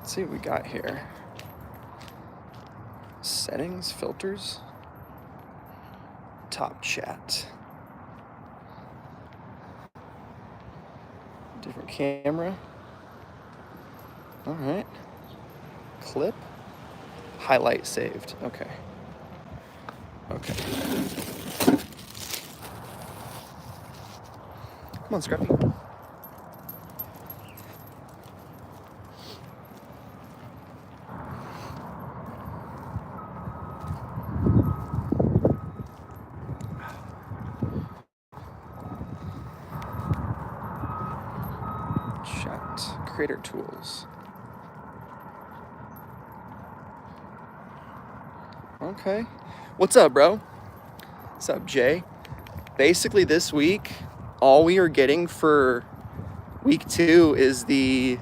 Let's see what we got here. Settings, filters, top chat. Different camera. All right. Clip. Highlight saved. Okay. Okay. Come on, Scruffy. Chat. Creator tools. Okay. What's up, bro? What's up, Jay? Basically, this week, all we are getting for week 2 is the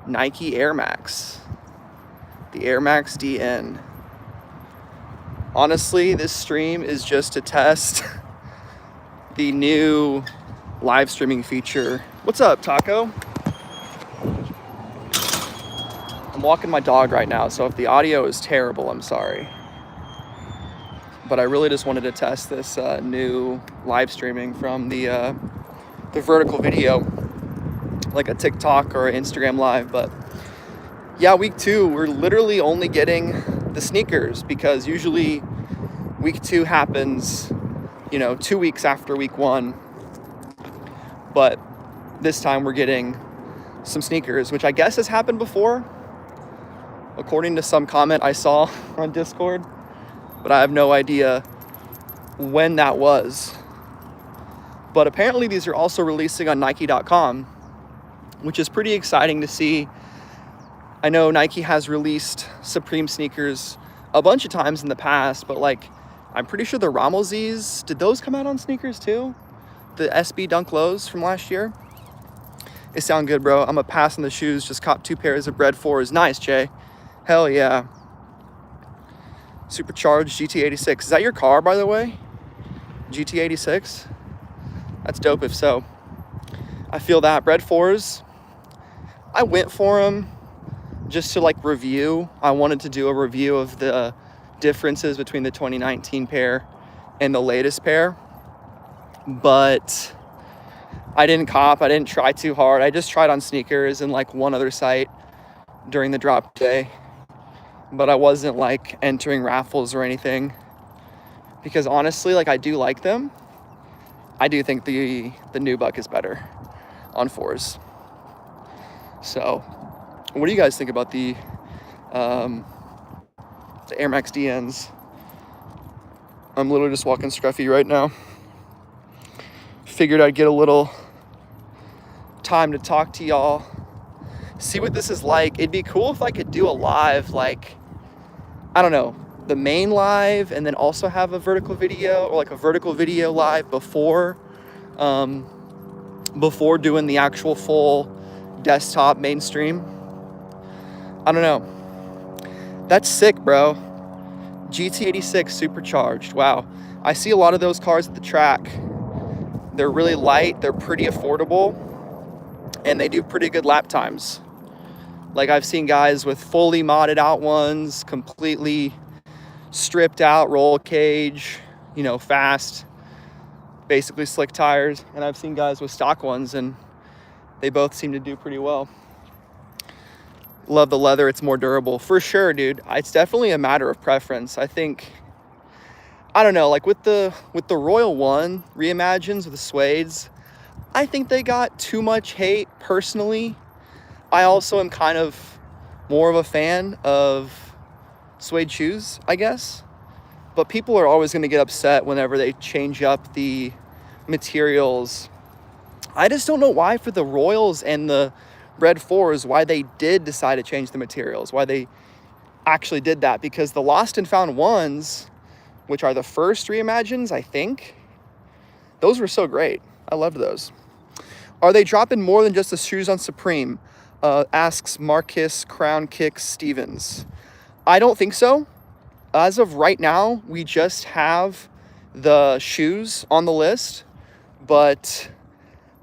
Nike Air Max. The Air Max DN. Honestly, this stream is just to test the new live streaming feature. What's up, Taco? I'm walking my dog right now, so if the audio is terrible, I'm sorry. But I really just wanted to test this new live streaming from the vertical video, like a TikTok or Instagram live. But yeah, week 2, we're literally only getting the sneakers because usually week 2 happens, 2 weeks after week 1. But this time we're getting some sneakers, which I guess has happened before, according to some comment I saw on Discord. But I have no idea when that was. But apparently these are also releasing on Nike.com, which is pretty exciting to see. I know Nike has released Supreme sneakers a bunch of times in the past, but I'm pretty sure the Rammelsies, did those come out on sneakers too? The SB Dunk Lows from last year? They sound good, bro. I'm a pass on the shoes. Just caught 2 pairs of Bread 4s. Nice, Jay. Hell yeah. Supercharged GT86. Is that your car, by the way? GT86? That's dope if so. I feel that. Bread 4s. I went for them just to review. I wanted to do a review of the differences between the 2019 pair and the latest pair. But I didn't cop. I didn't try too hard. I just tried on sneakers and one other site during the drop day. But I wasn't entering raffles or anything because honestly, I do like them. I do think the nubuck is better on 4s. So what do you guys think about the Air Max DNs? I'm literally just walking Scruffy right now. Figured I'd get a little time to talk to y'all, see what this is like. It'd be cool if I could do a live, I don't know, the main live and then also have a vertical video or a vertical video live before doing the actual full desktop mainstream. I don't know. That's sick, bro. GT86 supercharged. Wow. I see a lot of those cars at the track. They're really light. They're pretty affordable. And they do pretty good lap times. I've seen guys with fully modded out ones, completely stripped out roll cage, fast, basically slick tires. And I've seen guys with stock ones and they both seem to do pretty well. Love the leather. It's more durable for sure, dude. It's definitely a matter of preference. I think, I don't know, with the Royal One reimagines with the suedes, I think they got too much hate personally. I also am kind of more of a fan of suede shoes, I guess. But people are always going to get upset whenever they change up the materials. I just don't know why for the Royals and the Bread 4s, why they did decide to change the materials, why they actually did that. Because the Lost and Found ones, which are the first reimagines, I think, those were so great. I loved those. Are they dropping more than just the shoes on Supreme? Asks Marcus Crown Kicks Stevens. I don't think so. As of right now, we just have the shoes on the list, but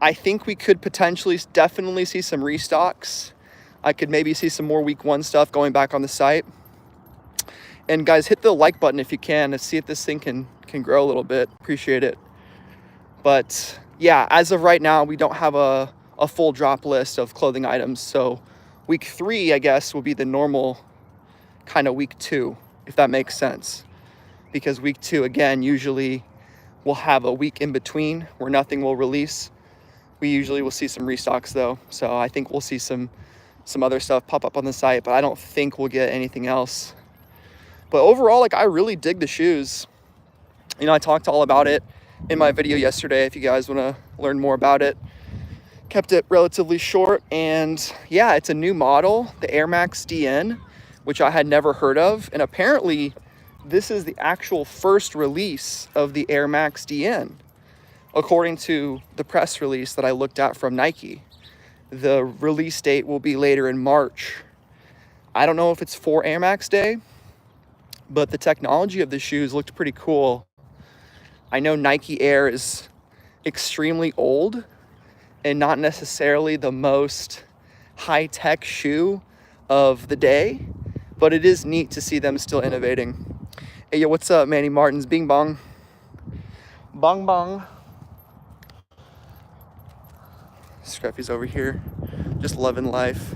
I think we could potentially definitely see some restocks. I could maybe see some more week 1 stuff going back on the site. And guys, hit the like button if you can to see if this thing can grow a little bit. Appreciate it. But yeah, as of right now, we don't have a full drop list of clothing items. So week 3, I guess, will be the normal kind of week 2, if that makes sense. Because week 2, again, usually we'll have a week in between where nothing will release. We usually will see some restocks though. So I think we'll see some other stuff pop up on the site, but I don't think we'll get anything else. But overall, like, I really dig the shoes. You know, I talked all about it in my video yesterday if you guys want to learn more about it. Kept it relatively short, and yeah, it's a new model, the Air Max DN, which I had never heard of. And apparently this is the actual first release of the Air Max DN, according to the press release that I looked at from Nike. The release date will be later in March. I don't know if it's for Air Max Day, but the technology of the shoes looked pretty cool. I know Nike Air is extremely old and not necessarily the most high-tech shoe of the day, but it is neat to see them still innovating. Hey, yo, what's up, Manny Martins? Bing bong. Bong bong. Scruffy's over here, just loving life.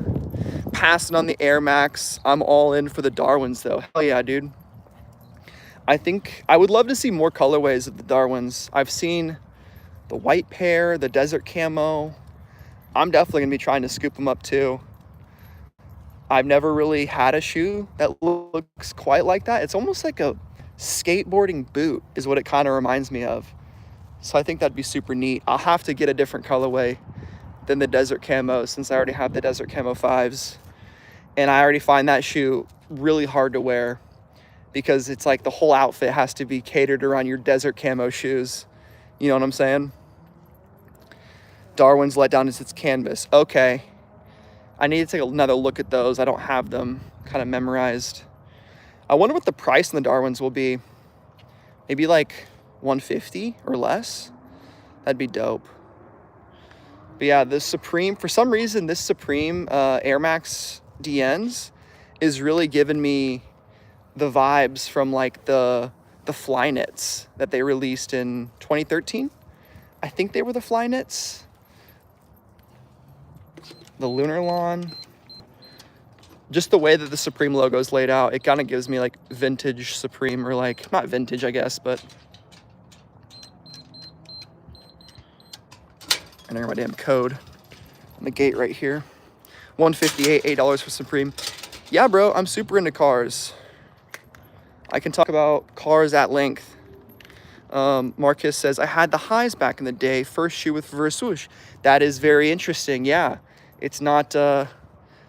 Passing on the Air Max. I'm all in for the Darwins though. Hell yeah, dude. I think I would love to see more colorways of the Darwins. I've seen the white pair, the desert camo. I'm definitely gonna be trying to scoop them up too. I've never really had a shoe that looks quite like that. It's almost like a skateboarding boot is what it kind of reminds me of. So I think that'd be super neat. I'll have to get a different colorway than the desert camo since I already have the desert camo 5s. And I already find that shoe really hard to wear because it's like the whole outfit has to be catered around your desert camo shoes. You know what I'm saying? Darwin's letdown is its canvas. Okay. I need to take another look at those. I don't have them kind of memorized. I wonder what the price in the Darwins will be. Maybe like $150 or less. That'd be dope. But yeah, the Supreme, for some reason, this Supreme Air Max DNs is really giving me the vibes from like the Flyknits that they released in 2013. I think they were the Flyknits. The Lunar Lawn. Just the way that the Supreme logo is laid out, it kind of gives me like vintage Supreme, or like, not vintage, I guess, but. Enter my damn code on the gate right here. $158, $8 for Supreme. Yeah, bro, I'm super into cars. I can talk about cars at length. Marcus says, I had the highs back in the day. First shoe with reverse swoosh. That is very interesting. Yeah, it's not,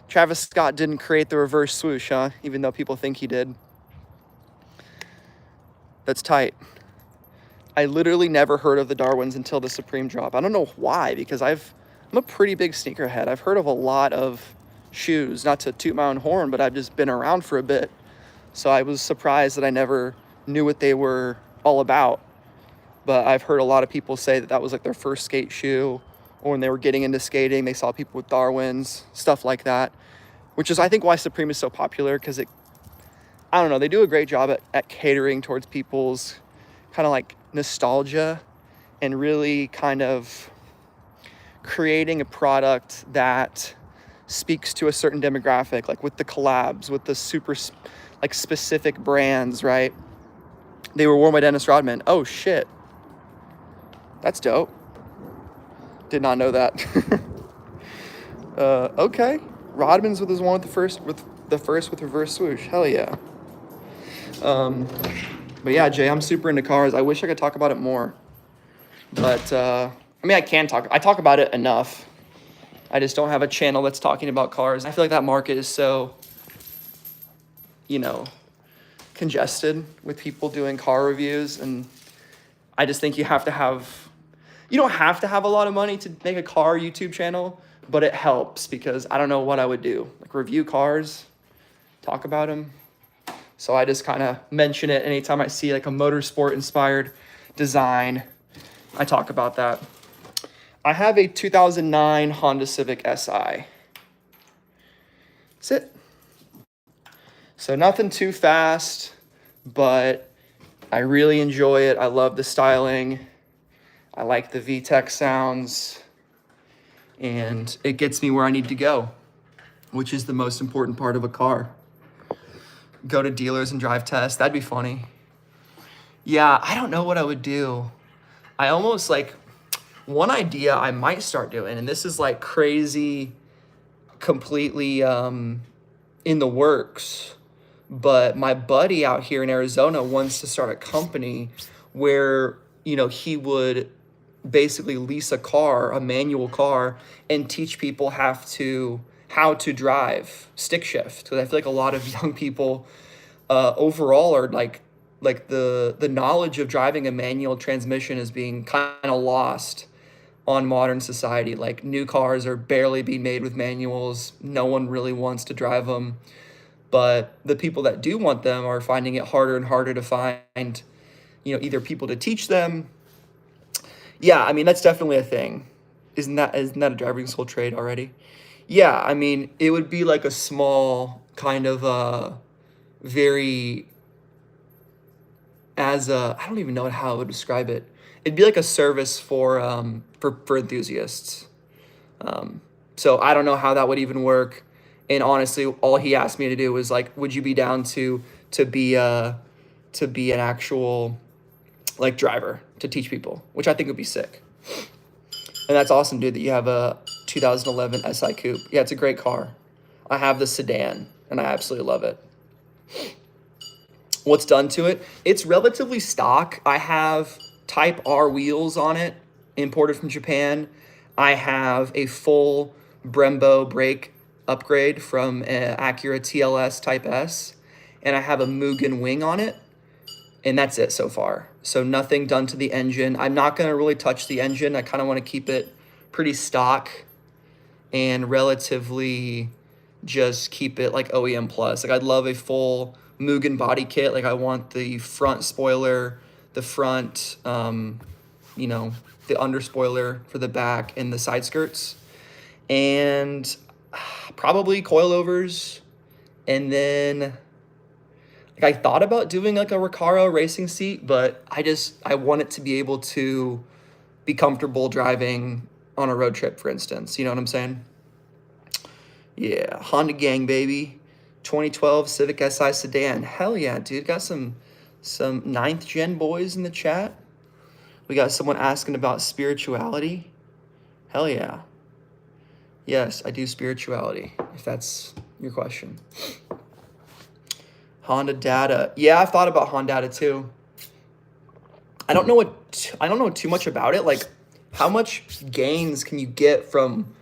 Travis Scott didn't create the reverse swoosh, huh? Even though people think he did. That's tight. I literally never heard of the Darwins until the Supreme drop. I don't know why, because I'm a pretty big sneakerhead. I've heard of a lot of shoes, not to toot my own horn, but I've just been around for a bit. So I was surprised that I never knew what they were all about. But I've heard a lot of people say that that was like their first skate shoe, or when they were getting into skating, they saw people with Darwins, stuff like that, which is, I think, why Supreme is so popular, because I don't know, they do a great job at catering towards people's kind of like nostalgia and really kind of creating a product that speaks to a certain demographic, like with the collabs, with the super like specific brands, right? They were worn by Dennis Rodman. Oh shit. That's dope. Did not know that. Okay. Rodman's with his one with the first with reverse swoosh. Hell yeah. But yeah, Jay, I'm super into cars. I wish I could talk about it more. But I mean, I talk about it enough. I just don't have a channel that's talking about cars. I feel like that market is so, congested with people doing car reviews, and I just think you don't have to have a lot of money to make a car YouTube channel, but it helps because I don't know what I would do. Like review cars, talk about them. So I just kind of mention it anytime I see like a motorsport inspired design. I talk about that. I have a 2009 Honda Civic Si. Sit. So nothing too fast, but I really enjoy it. I love the styling. I like the VTEC sounds, and it gets me where I need to go, which is the most important part of a car. Go to dealers and drive tests. That'd be funny. Yeah, I don't know what I would do. I almost like, one idea I might start doing, and this is like crazy, completely in the works, but my buddy out here in Arizona wants to start a company where, you know, he would basically lease a car, a manual car, and teach people how to drive stick shift. Because I feel like a lot of young people overall are like the knowledge of driving a manual transmission is being kind of lost on modern society. Like new cars are barely being made with manuals. No one really wants to drive them. But the people that do want them are finding it harder and harder to find, you know, either people to teach them. Yeah, I mean, that's definitely a thing. Isn't that a driving school trade already? Yeah, I mean, it would be like a small kind of very, I don't even know how I would describe it. It'd be like a service for enthusiasts. So I don't know how that would even work. And honestly, all he asked me to do was like, would you be down to be an actual like driver to teach people, which I think would be sick. And that's awesome, dude, that you have a 2011 SI Coupe. Yeah, it's a great car. I have the sedan and I absolutely love it. What's done to it? It's relatively stock. I have Type R wheels on it, imported from Japan. I have a full Brembo brake upgrade from Acura TLS Type S, and I have a Mugen wing on it, and that's it so far. So nothing done to the engine. I'm not gonna really touch the engine. I kind of want to keep it pretty stock and relatively just keep it like OEM plus. Like I'd love a full Mugen body kit. Like I want the front spoiler, the front, you know, the under spoiler for the back and the side skirts, and probably coilovers. And then like I thought about doing like a Recaro racing seat, but I want it to be able to be comfortable driving on a road trip, for instance. You know what I'm saying? Yeah, Honda gang, baby. 2012 Civic Si sedan. Hell yeah, dude. Got some 9th gen boys in the chat. We got someone asking about spirituality. Hell yeah. Yes, I do spirituality, if that's your question. Honda Data. Yeah, I've thought about Honda Data too. I don't know too much about it. Like, how much gains can you get from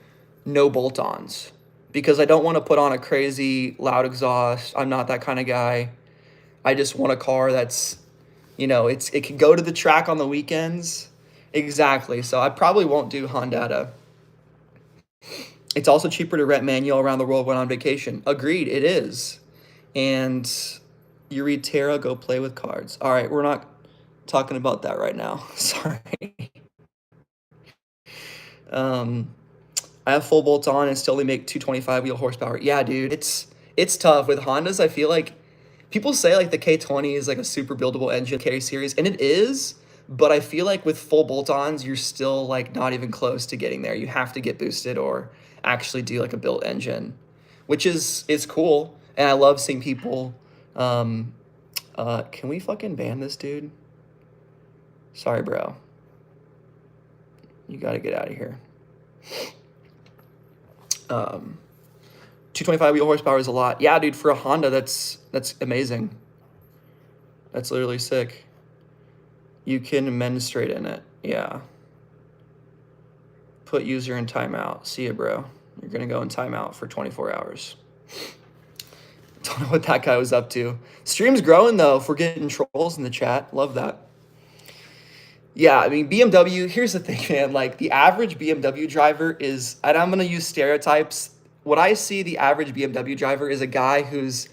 no bolt-ons? Because I don't want to put on a crazy loud exhaust. I'm not that kind of guy. I just want a car that's, you know, it can go to the track on the weekends. Exactly. So I probably won't do Honda. It's also cheaper to rent manual around the world when on vacation. Agreed, it is. And you read Terra, go play with cards. All right, we're not talking about that right now. Sorry. I have full bolts on and still only make 225 wheel horsepower. Yeah, dude, it's tough. With Hondas, I feel like people say like the K20 is like a super buildable engine K series, and it is, but I feel like with full bolt-ons, you're still like not even close to getting there. You have to get boosted or actually do like a built engine, which is cool. And I love seeing people, can we fucking ban this dude? Sorry, bro. You gotta get out of here. 225 wheel horsepower is a lot. Yeah, dude, for a Honda, that's amazing. That's literally sick. You can menstruate in it. Yeah. Put user in timeout. See ya, bro. You're gonna go in timeout for 24 hours. Don't know what that guy was up to. Stream's growing though. If we're getting trolls in the chat, love that. Yeah, I mean, BMW, here's the thing, man. Like, the average BMW driver is, and I'm going to use stereotypes. What I see the average BMW driver is a guy who's,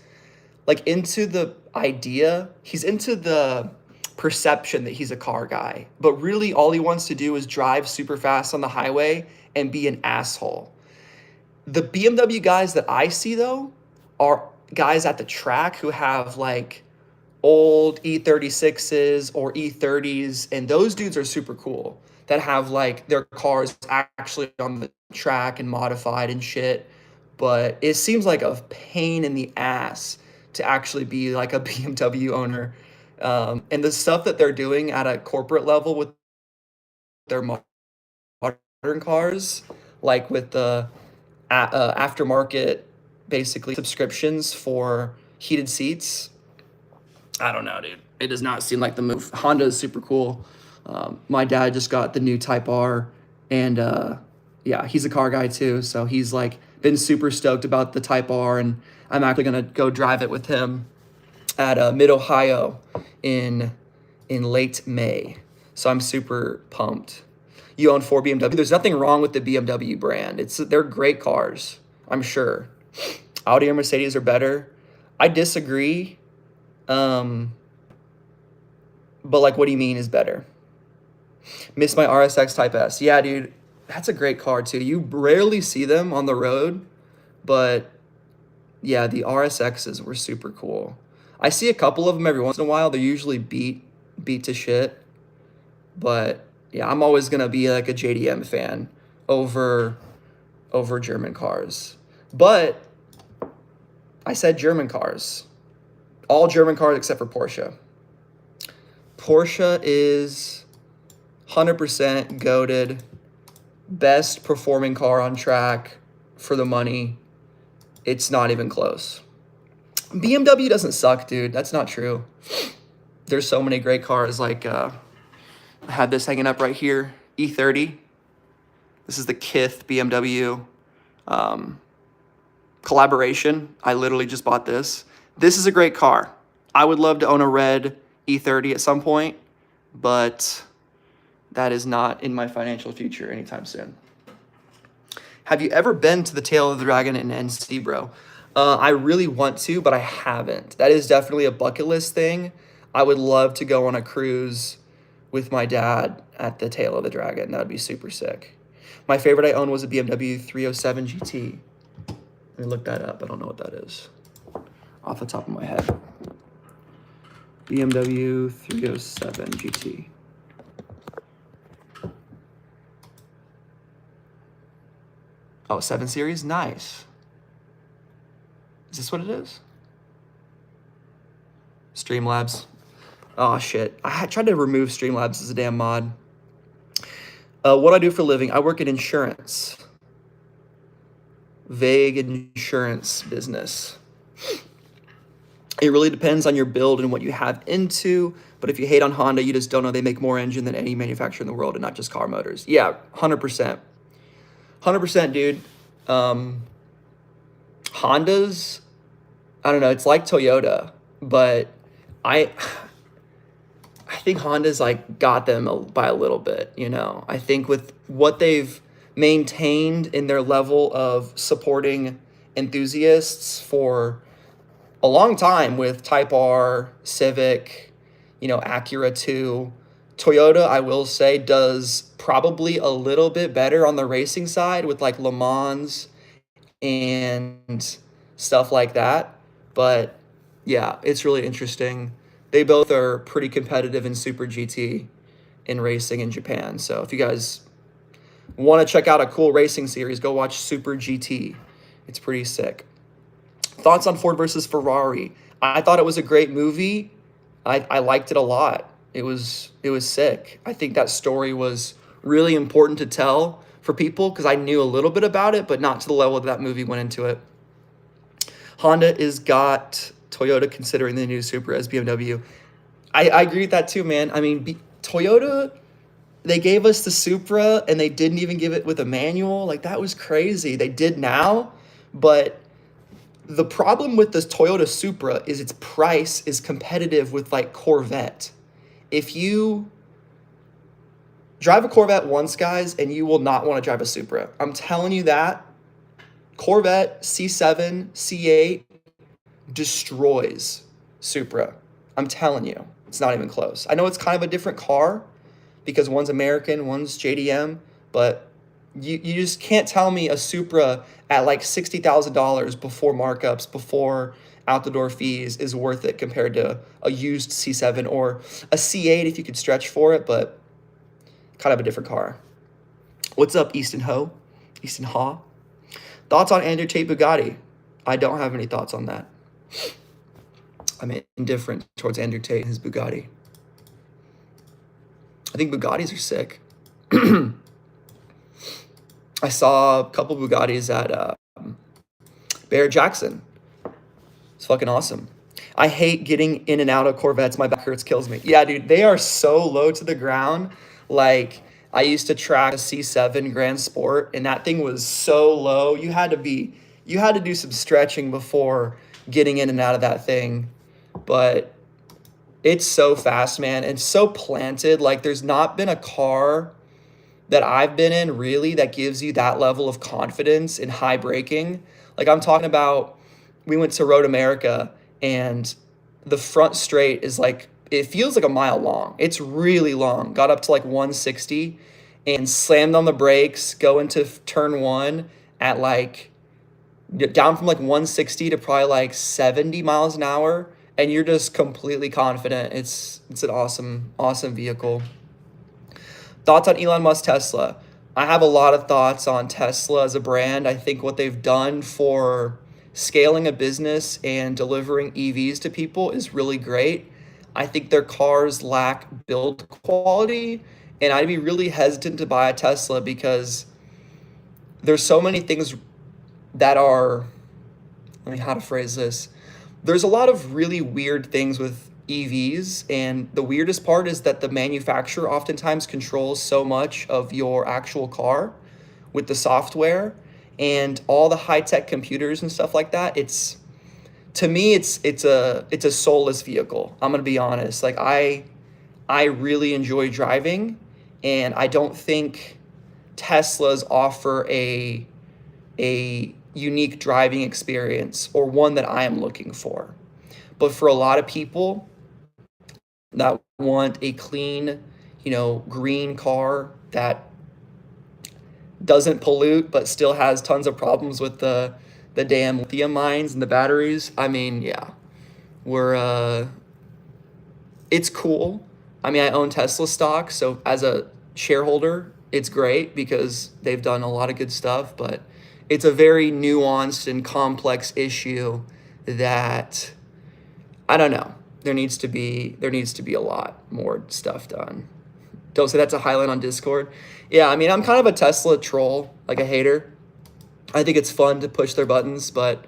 like, into the idea. He's into the perception that he's a car guy. But really, all he wants to do is drive super fast on the highway and be an asshole. The BMW guys that I see though are guys at the track who have like old E36s or E30s, and those dudes are super cool that have like their cars actually on the track and modified and shit. But it seems like a pain in the ass to actually be like a BMW owner. And the stuff that they're doing at a corporate level with their modern cars, like with the aftermarket, basically subscriptions for heated seats. I don't know, dude. It does not seem like the move. Honda is super cool. My dad just got the new Type R, and yeah, he's a car guy too. So he's like been super stoked about the Type R, and I'm actually gonna go drive it with him at Mid Ohio in late May. So I'm super pumped. You own 4 BMW. There's nothing wrong with the BMW brand. They're great cars, I'm sure. Audi or Mercedes are better. I disagree. But like, what do you mean is better? Miss my RSX Type S. Yeah, dude, that's a great car too. You rarely see them on the road, but yeah, the RSXs were super cool. I see a couple of them every once in a while. They're usually beat to shit, but yeah, I'm always gonna be like a JDM fan over German cars. But I said German cars. All German cars except for Porsche. Porsche is 100% goated, best performing car on track for the money. It's not even close. BMW doesn't suck, dude. That's not true. There's so many great cars. Like, I had this hanging up right here, E30. This is the Kith BMW collaboration. I literally just bought this. This is a great car. I would love to own a red E30 at some point, but that is not in my financial future anytime soon. Have you ever been to the Tail of the Dragon in NC, bro? I really want to, but I haven't. That is definitely a bucket list thing. I would love to go on a cruise with my dad at the Tail of the Dragon. That would be super sick. My favorite I owned was a BMW 307 GT. Let me look that up. I don't know what that is off the top of my head. BMW 307 GT. Oh, 7 Series? Nice. Is this what it is? Streamlabs. Oh, shit. I tried to remove Streamlabs as a damn mod. What I do for a living, I work in insurance. Vague insurance business. It really depends on your build and what you have into, but if you hate on Honda, you just don't know they make more engine than any manufacturer in the world and not just car motors. Yeah, 100%. 100%, dude. Hondas, I don't know, it's like Toyota, but I think Honda's like got them by a little bit, you know. I think with what they've maintained in their level of supporting enthusiasts for a long time with Type R, Civic, you know, Acura 2. Toyota, I will say, does probably a little bit better on the racing side with like Le Mans and stuff like that. But yeah, it's really interesting. They both are pretty competitive in Super GT in racing in Japan. So if you guys want to check out a cool racing series, go watch Super GT. It's pretty sick. Thoughts on Ford versus Ferrari? I thought it was a great movie. I liked it a lot. It was sick. I think that story was really important to tell for people because I knew a little bit about it, but not to the level that movie went into it. Honda is got Toyota considering the new Supra as BMW. I agree with that too, man. I mean, Toyota, they gave us the Supra and they didn't even give it with a manual. Like, that was crazy. They did now, but the problem with this Toyota Supra is its price is competitive with like Corvette. If you drive a Corvette once, guys, and you will not want to drive a Supra. I'm telling you that. Corvette C7, C8 destroys Supra. I'm telling you. It's not even close. I know it's kind of a different car because one's American, one's JDM, but You just can't tell me a Supra at like $60,000 before markups, before out the door fees is worth it compared to a used C7 or a C8 if you could stretch for it, but kind of a different car. What's up, Easton Ho? Easton Haw? Thoughts on Andrew Tate Bugatti? I don't have any thoughts on that. I'm indifferent towards Andrew Tate and his Bugatti. I think Bugattis are sick. I saw a couple Bugattis at Barrett Jackson. It's fucking awesome. I hate getting in and out of Corvettes. My back hurts, kills me. Yeah, dude, they are so low to the ground. Like, I used to track a C7 Grand Sport, and that thing was so low. You had to do some stretching before getting in and out of that thing. But it's so fast, man. It's so planted. Like, there's not been a car that I've been in really that gives you that level of confidence in high braking. Like, I'm talking about, we went to Road America and the front straight is like, it feels like a mile long. It's really long. Got up to like 160 and slammed on the brakes, go into turn one at like, down from like 160 to probably like 70 miles an hour. And you're just completely confident. It's an awesome vehicle. Thoughts on Elon Musk Tesla? I have a lot of thoughts on Tesla as a brand. I think what they've done for scaling a business and delivering EVs to people is really great. I think their cars lack build quality, and I'd be really hesitant to buy a Tesla because there's so many things that are, how to phrase this? There's a lot of really weird things with EVs, and the weirdest part is that the manufacturer oftentimes controls so much of your actual car with the software and all the high-tech computers and stuff like that. To me, it's a soulless vehicle. I'm gonna be honest. Like, I really enjoy driving, and I don't think Teslas offer a unique driving experience or one that I am looking for. But for a lot of people that want a clean, green car that doesn't pollute but still has tons of problems with the damn lithium mines and the batteries, yeah, it's cool. I own Tesla stock, so as a shareholder, it's great because they've done a lot of good stuff, but it's a very nuanced and complex issue that, I don't know, there needs to be a lot more stuff done. Don't say that's a highlight on Discord. Yeah, I'm kind of a Tesla troll, like a hater. I think it's fun to push their buttons, but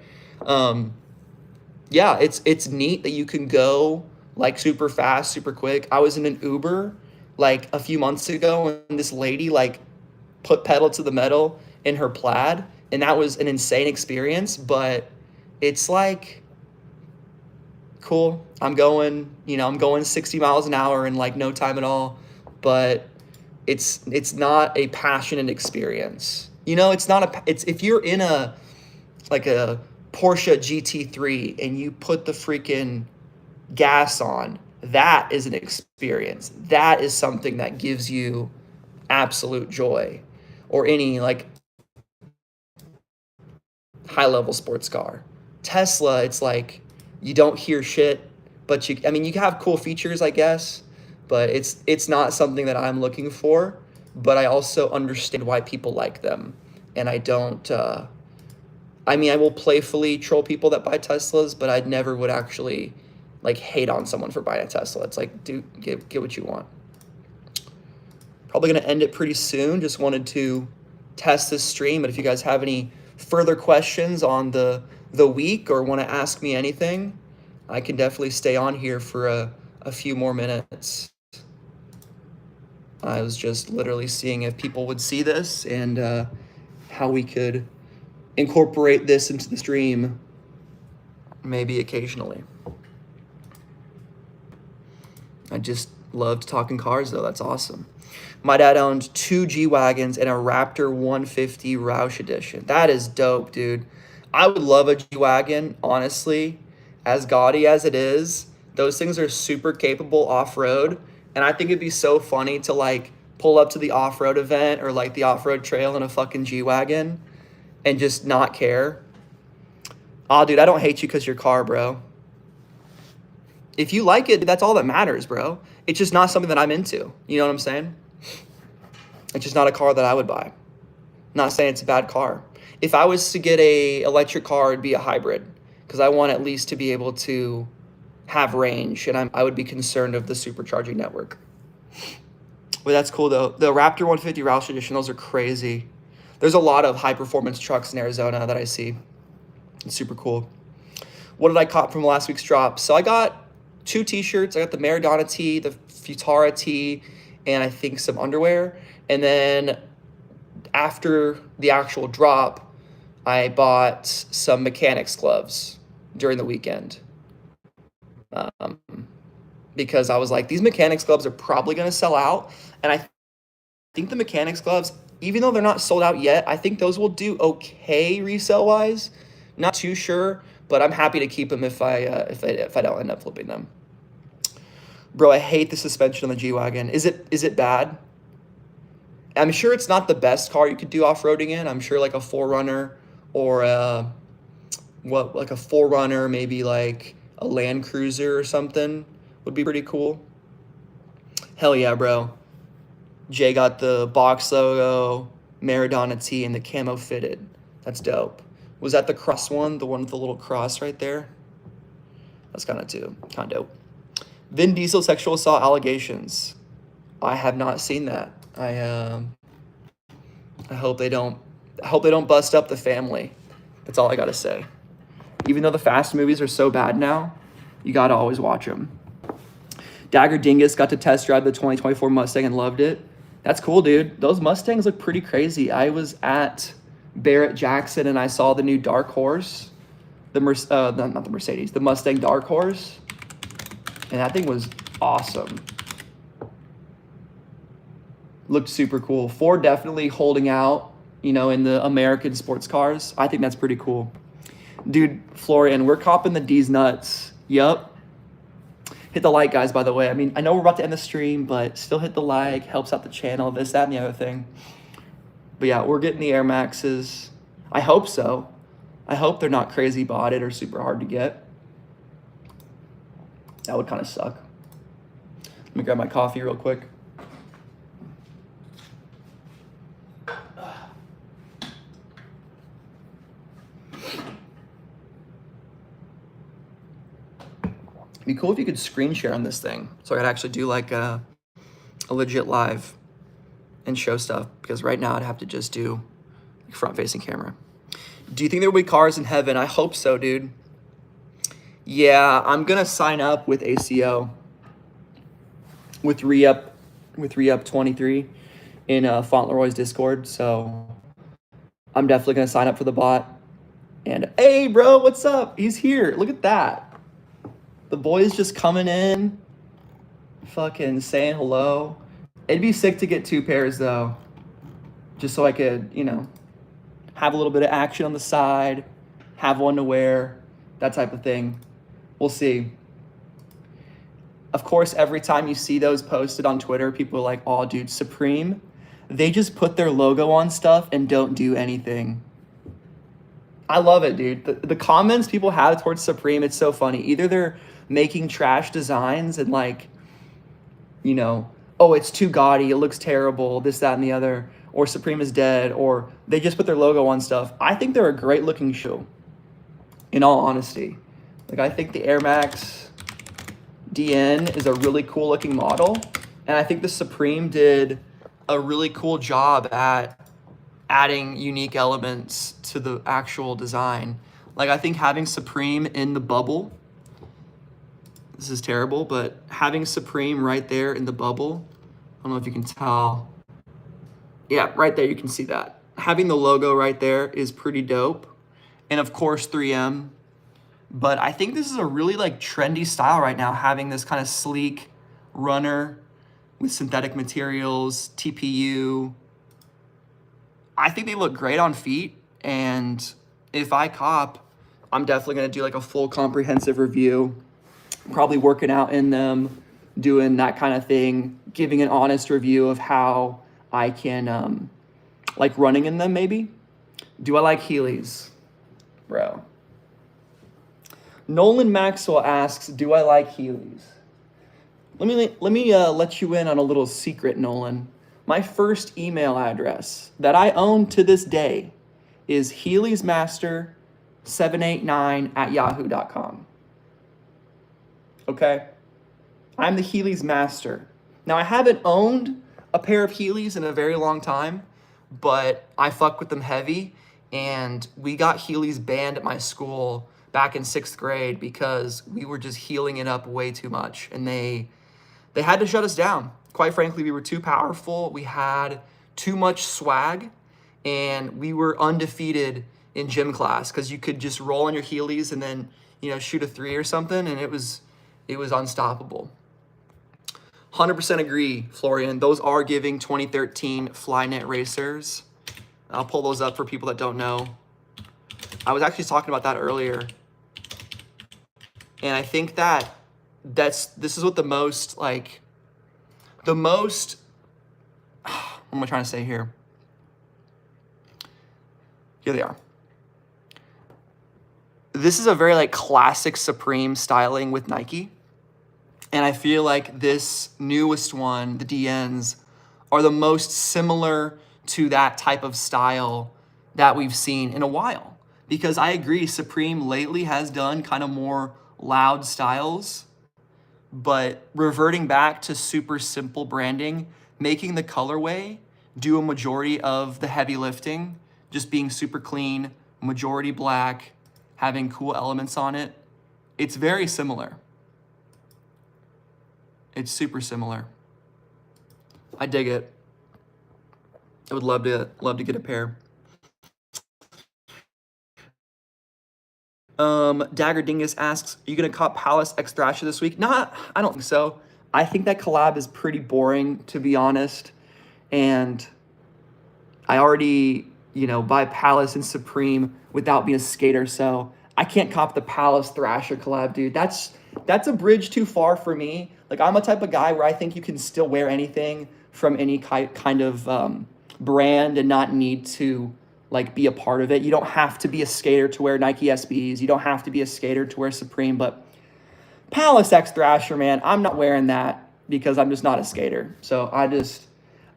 yeah, it's neat that you can go like super fast, super quick. I was in an Uber like a few months ago, and this lady like put pedal to the metal in her Plaid, and that was an insane experience. But it's like, cool. I'm going 60 miles an hour in like no time at all, but it's not a passionate experience. It's if you're in a Porsche GT3 and you put the freaking gas on, that is an experience. That is something that gives you absolute joy. Or any like high level sports car. Tesla, it's like you don't hear shit, but you can have cool features, I guess, but it's not something that I'm looking for. But I also understand why people like them, and I don't. I will playfully troll people that buy Teslas, but I never would actually like hate on someone for buying a Tesla. It's like, dude, get what you want. Probably gonna end it pretty soon. Just wanted to test this stream, but if you guys have any further questions on the week or want to ask me anything, I can definitely stay on here for a few more minutes. I was just literally seeing if people would see this and how we could incorporate this into the stream, maybe occasionally. I just loved talking cars, though. That's awesome. My dad owned 2 G-Wagons and a Raptor 150 Roush Edition. That is dope, dude. I would love a G-Wagon, honestly. As gaudy as it is, those things are super capable off-road. And I think it'd be so funny to like pull up to the off-road event or like the off-road trail in a fucking G-Wagon and just not care. Aw, dude, I don't hate you because your car, bro. If you like it, that's all that matters, bro. It's just not something that I'm into. You know what I'm saying? It's just not a car that I would buy. Not saying it's a bad car. If I was to get a electric car, it'd be a hybrid because I want at least to be able to have range, and I would be concerned of the supercharging network. But that's cool though. The Raptor 150 Roush Edition, those are crazy. There's a lot of high performance trucks in Arizona that I see. It's super cool. What did I cop from last week's drop? So I got 2 t-shirts. I got the Maradona tee, the Futara tee, and I think some underwear. And then after the actual drop, I bought some mechanics gloves during the weekend. Because I was like, these mechanics gloves are probably going to sell out. And I think the mechanics gloves, even though they're not sold out yet, I think those will do okay resale-wise. Not too sure, but I'm happy to keep them if I don't end up flipping them. Bro, I hate the suspension on the G-Wagon. Is it bad? I'm sure it's not the best car you could do off-roading in. I'm sure like a 4Runner or like a 4Runner, maybe like a Land Cruiser or something would be pretty cool. Hell yeah, bro. Jay got the box logo, Maradona tee, and the camo fitted. That's dope. Was that the cross one? The one with the little cross right there? That's kind of dope. Vin Diesel sexual assault allegations. I have not seen that. I hope they don't bust up the family. That's all I gotta say. Even though the Fast movies are so bad now, you gotta always watch them. Dagger Dingus got to test drive the 2024 Mustang and loved it. That's cool, dude. Those Mustangs look pretty crazy. I was at Barrett Jackson and I saw the new Dark Horse, the Mustang Dark Horse, and that thing was awesome. Looked super cool. Ford definitely holding out, in the American sports cars. I think that's pretty cool. Dude, Florian, we're copping the D's nuts. Yup. Hit the like, guys, by the way. I mean, I know we're about to end the stream, but still hit the like. Helps out the channel, this, that, and the other thing. But yeah, we're getting the Air Maxes. I hope so. I hope they're not crazy botted or super hard to get. That would kind of suck. Let me grab my coffee real quick. It'd be cool if you could screen share on this thing, so I could actually do like a legit live and show stuff, because right now I'd have to just do front-facing camera. Do you think there will be cars in heaven? I hope so, dude. Yeah, I'm gonna sign up with ACO with Reup 23 in Fauntleroy's Discord, so I'm definitely gonna sign up for the bot. And hey, bro, what's up? He's here. Look at that. The boy's just coming in, fucking saying hello. It'd be sick to get 2 pairs though, just so I could, have a little bit of action on the side, have one to wear, that type of thing. We'll see. Of course, every time you see those posted on Twitter, people are like, oh, dude, Supreme, they just put their logo on stuff and don't do anything. I love it, dude. The comments people have towards Supreme, it's so funny. Either they're making trash designs and like, oh, it's too gaudy, it looks terrible, this, that, and the other, or Supreme is dead, or they just put their logo on stuff. I think they're a great looking shoe, in all honesty. Like, I think the Air Max DN is a really cool looking model, and I think the Supreme did a really cool job at adding unique elements to the actual design. Like, I think having Supreme in the bubble, this is terrible, but having Supreme right there in the bubble, I don't know if you can tell. Yeah, right there, you can see that. Having the logo right there is pretty dope. And of course, 3M. But I think this is a really like trendy style right now, having this kind of sleek runner with synthetic materials, TPU. I think they look great on feet. And if I cop, I'm definitely gonna do like a full comprehensive review, probably working out in them, doing that kind of thing, giving an honest review of how I can, like running in them maybe. Do I like Heelys? Bro. Nolan Maxwell asks, do I like Heelys? Let me let you in on a little secret, Nolan. My first email address that I own to this day is heelysmaster789@yahoo.com. Okay? I'm the Heelys master. Now, I haven't owned a pair of Heelys in a very long time, but I fuck with them heavy, and we got Heelys banned at my school back in 6th grade because we were just heeling it up way too much, and they had to shut us down. Quite frankly, we were too powerful. We had too much swag, and we were undefeated in gym class because you could just roll on your Heelys and then, shoot a 3 or something, and it was unstoppable. 100% agree, Florian. Those are giving 2013 Flyknit racers. I'll pull those up for people that don't know. I was actually talking about that earlier. And I think this is what what am I trying to say here? Here they are. This is a very classic Supreme styling with Nike. And I feel like this newest one, the DNs, are the most similar to that type of style that we've seen in a while. Because I agree, Supreme lately has done kind of more loud styles, but reverting back to super simple branding, making the colorway do a majority of the heavy lifting, just being super clean, majority black, having cool elements on it. It's very similar. It's super similar. I dig it. I would love to get a pair. Dagger Dingus asks, are you gonna cop Palace X Thrasher this week? Nah, I don't think so. I think that collab is pretty boring, to be honest. And I already, buy Palace and Supreme without being a skater, so I can't cop the Palace Thrasher collab, dude. That's a bridge too far for me. I'm a type of guy where I think you can still wear anything from any kind of brand and not need to be a part of it. You don't have to be a skater to wear Nike SBs. You don't have to be a skater to wear Supreme, but Palace X Thrasher, man, I'm not wearing that because I'm just not a skater. So I just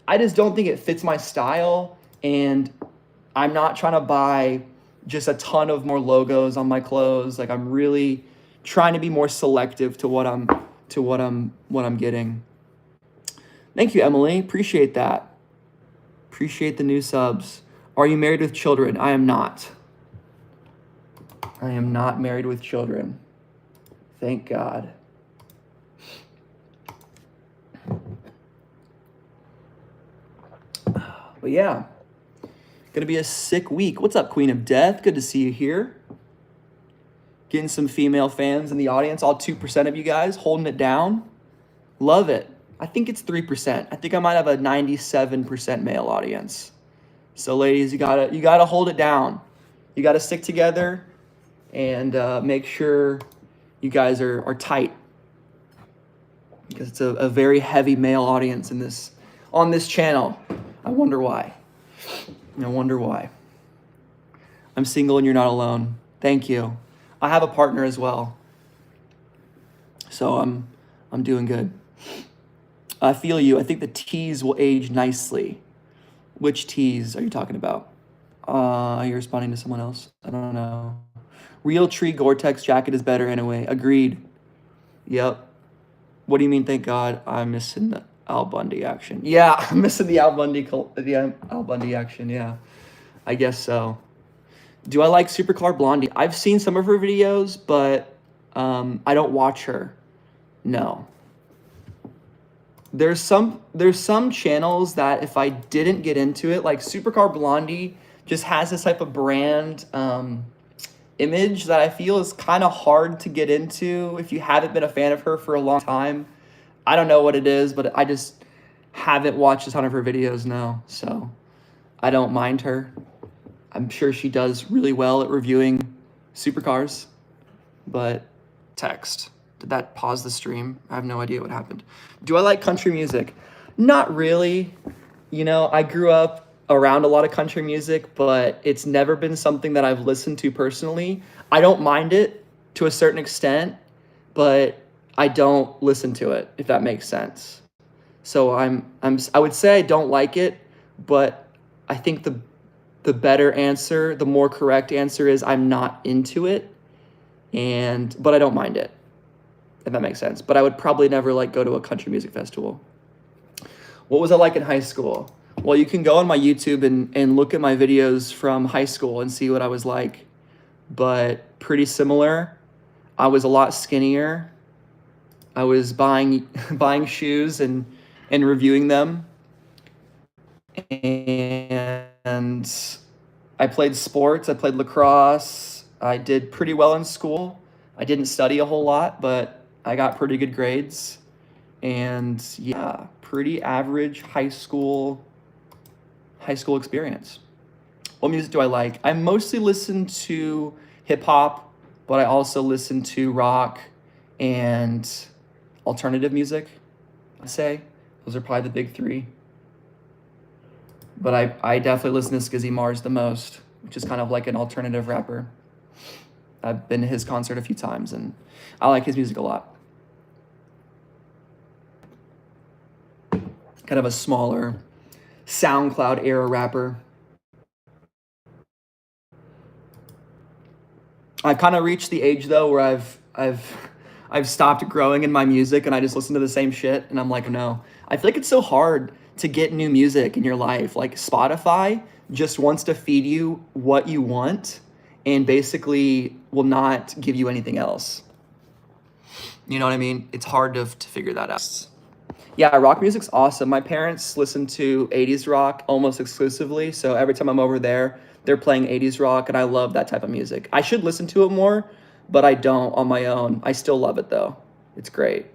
don't think it fits my style, and I'm not trying to buy just a ton of more logos on my clothes. I'm really trying to be more selective to what I'm getting. Thank you, Emily. Appreciate that. Appreciate the new subs. Are you married with children? I am not. I am not married with children. Thank God. But yeah, gonna be a sick week. What's up, Queen of Death? Good to see you here. Getting some female fans in the audience, all 2% of you guys holding it down. Love it. I think it's 3%. I think I might have a 97% male audience. So ladies, you gotta hold it down. You gotta stick together and make sure you guys are tight, because it's a very heavy male audience on this channel. I wonder why. I'm single and you're not alone. Thank you. I have a partner as well, so I'm doing good. I feel you. I think the tees will age nicely. Which tees are you talking about? Are you responding to someone else? I don't know. Real Tree Gore-Tex jacket is better anyway. Agreed. Yep. What do you mean, thank God? I'm missing the Al Bundy action. Yeah, I'm missing the Al Bundy action, yeah. I guess so. Do I like Supercar Blondie? I've seen some of her videos, but I don't watch her. No. There's some channels that if I didn't get into it, like Supercar Blondie just has this type of brand image that I feel is kind of hard to get into if you haven't been a fan of her for a long time. I don't know what it is, but I just haven't watched a ton of her videos now, so I don't mind her. I'm sure she does really well at reviewing supercars, but text. Did that pause the stream? I have no idea what happened. Do I like country music? Not really. You know, I grew up around a lot of country music, but it's never been something that I've listened to personally. I don't mind it to a certain extent, but I don't listen to it, if that makes sense. So I would say I don't like it, but I think the better answer, the more correct answer is I'm not into it, but I don't mind it, if that makes sense. But I would probably never like go to a country music festival. What was I like in high school? Well, you can go on my YouTube and look at my videos from high school and see what I was like, but pretty similar. I was a lot skinnier. I was buying shoes and reviewing them. And I played sports. I played lacrosse. I did pretty well in school. I didn't study a whole lot, but I got pretty good grades. And yeah, pretty average high school experience. What music do I like? I mostly listen to hip hop, but I also listen to rock and alternative music, I'd say. Those are probably the big three. But I definitely listen to Skizzy Mars the most, which is kind of like an alternative rapper. I've been to his concert a few times, and I like his music a lot. Kind of a smaller SoundCloud era rapper. I've kind of reached the age though where I've stopped growing in my music and I just listen to the same shit, and I'm like, no. I feel like it's so hard to get new music in your life. Like Spotify just wants to feed you what you want and basically will not give you anything else. You know what I mean? It's hard to figure that out. Yeah, rock music's awesome. My parents listen to 80s rock almost exclusively, so every time I'm over there, they're playing 80s rock, and I love that type of music. I should listen to it more, but I don't on my own. I still love it, though. It's great.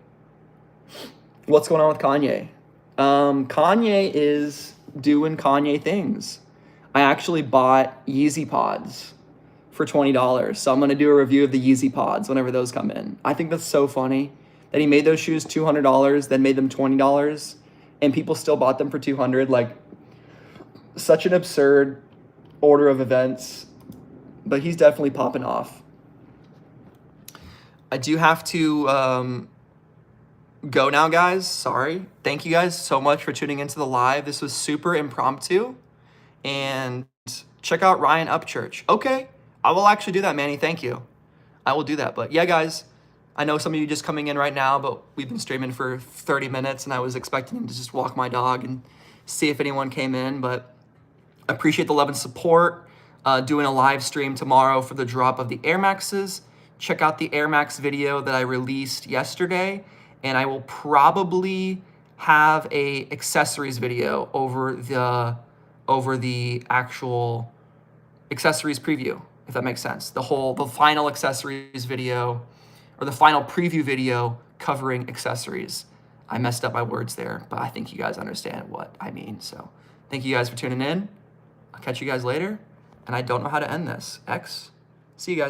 What's going on with Kanye? Kanye is doing Kanye things. I actually bought Yeezy Pods for $20, so I'm going to do a review of the Yeezy Pods whenever those come in. I think that's so funny that he made those shoes $200, then made them $20, and people still bought them for $200. Like, such an absurd order of events, but he's definitely popping off. I do have to go now, guys. Sorry. Thank you guys so much for tuning into the live. This was super impromptu. And check out Ryan Upchurch. Okay, I will actually do that, Manny. Thank you. I will do that. But yeah, guys, I know some of you just coming in right now, but we've been streaming for 30 minutes, and I was expecting to just walk my dog and see if anyone came in. But I appreciate the love and support. Doing a live stream tomorrow for the drop of the Air Maxes. Check out the Air Max video that I released yesterday, and I will probably have a accessories video over the actual accessories preview, if that makes sense. The final accessories video, or the final preview video covering accessories. I messed up my words there, but I think you guys understand what I mean. So thank you guys for tuning in. I'll catch you guys later. And I don't know how to end this. See you guys.